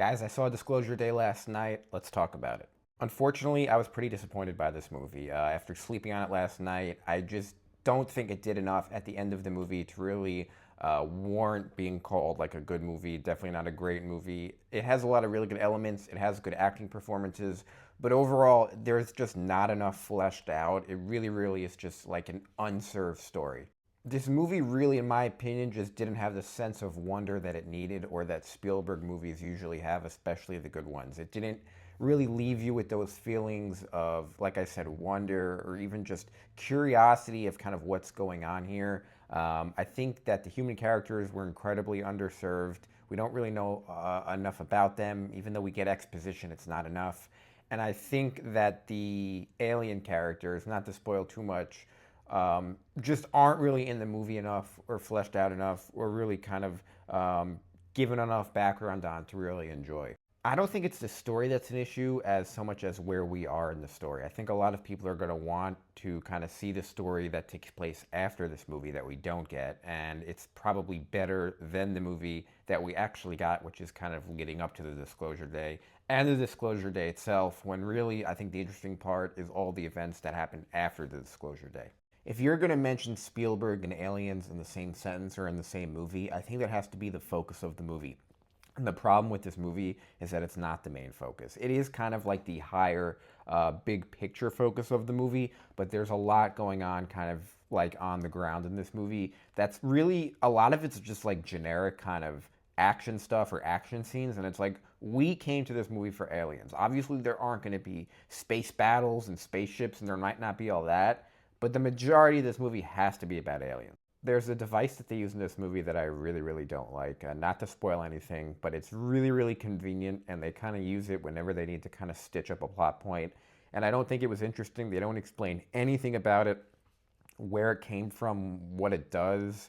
Guys, I saw Disclosure Day last night. Let's talk about it. Unfortunately, I was pretty disappointed by this movie. After sleeping on it last night, I just don't think it did enough at the end of the movie to really warrant being called like a good movie. Definitely not a great movie. It has a lot of really good elements. It has good acting performances, but overall, there's just not enough fleshed out. It really is just like an unserved story. This movie really, in my opinion, just didn't have the sense of wonder that it needed or that Spielberg movies usually have, especially the good ones. It didn't really leave you with those feelings of, like I said, wonder or even just curiosity of kind of what's going on here. I think that the human characters were incredibly underserved. We don't really know enough about them. Even though we get exposition, it's not enough. And I think that the alien characters, not to spoil too much, just aren't really in the movie enough or fleshed out enough or really kind of given enough background on to really enjoy. I don't think it's the story that's an issue as so much as where we are in the story. I think a lot of people are going to want to kind of see the story that takes place after this movie that we don't get, and it's probably better than the movie that we actually got, which is kind of leading up to the Disclosure Day and the Disclosure Day itself, when really I think the interesting part is all the events that happened after the Disclosure Day. If you're going to mention Spielberg and aliens in the same sentence or in the same movie, I think that has to be the focus of the movie. And the problem with this movie is that it's not the main focus. It is kind of like the higher, big picture focus of the movie, but there's a lot going on kind of like on the ground in this movie that's really, a lot of it's just like generic kind of action stuff or action scenes, and it's like, we came to this movie for aliens. Obviously, there aren't going to be space battles and spaceships, and there might not be all that, but the majority of this movie has to be about aliens. There's a device that they use in this movie that I really don't like. Not to spoil anything, but it's really convenient, and they kind of use it whenever they need to kind of stitch up a plot point. And I don't think it was interesting. They don't explain anything about it, where it came from, what it does,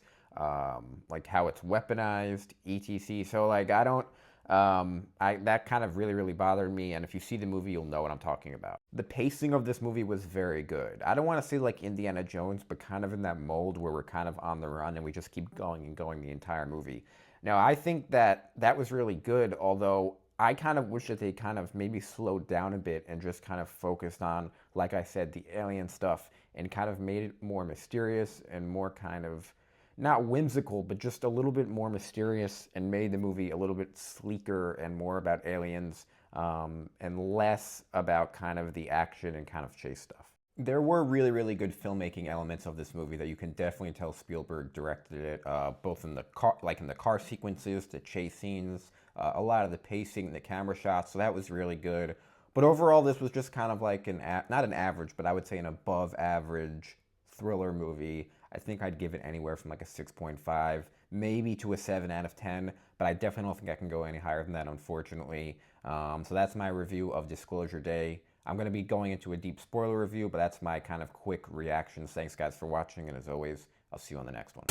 like how it's weaponized, etc. So like I don't. That kind of really bothered me, and if you see the movie, you'll know what I'm talking about. The pacing of this movie was very good. I don't want to say like Indiana Jones, but kind of in that mold where we're kind of on the run and we just keep going and going the entire movie. Now, I think that that was really good, although I kind of wish that they kind of maybe slowed down a bit and just kind of focused on, like I said, the alien stuff and kind of made it more mysterious and more kind of not whimsical, but just a little bit more mysterious and made the movie a little bit sleeker and more about aliens and less about kind of the action and kind of chase stuff. There were really good filmmaking elements of this movie that you can definitely tell Spielberg directed it, both in the car, like in the car sequences, the chase scenes, a lot of the pacing, the camera shots. So that was really good. But overall, this was just kind of like not an average, but I would say an above average thriller movie. I think I'd give it anywhere from like a 6.5, maybe to a 7 out of 10, but I definitely don't think I can go any higher than that, unfortunately. So that's my review of Disclosure Day. I'm going to be going into a deep spoiler review, but that's my kind of quick reactions. Thanks, guys, for watching, and as always, I'll see you on the next one.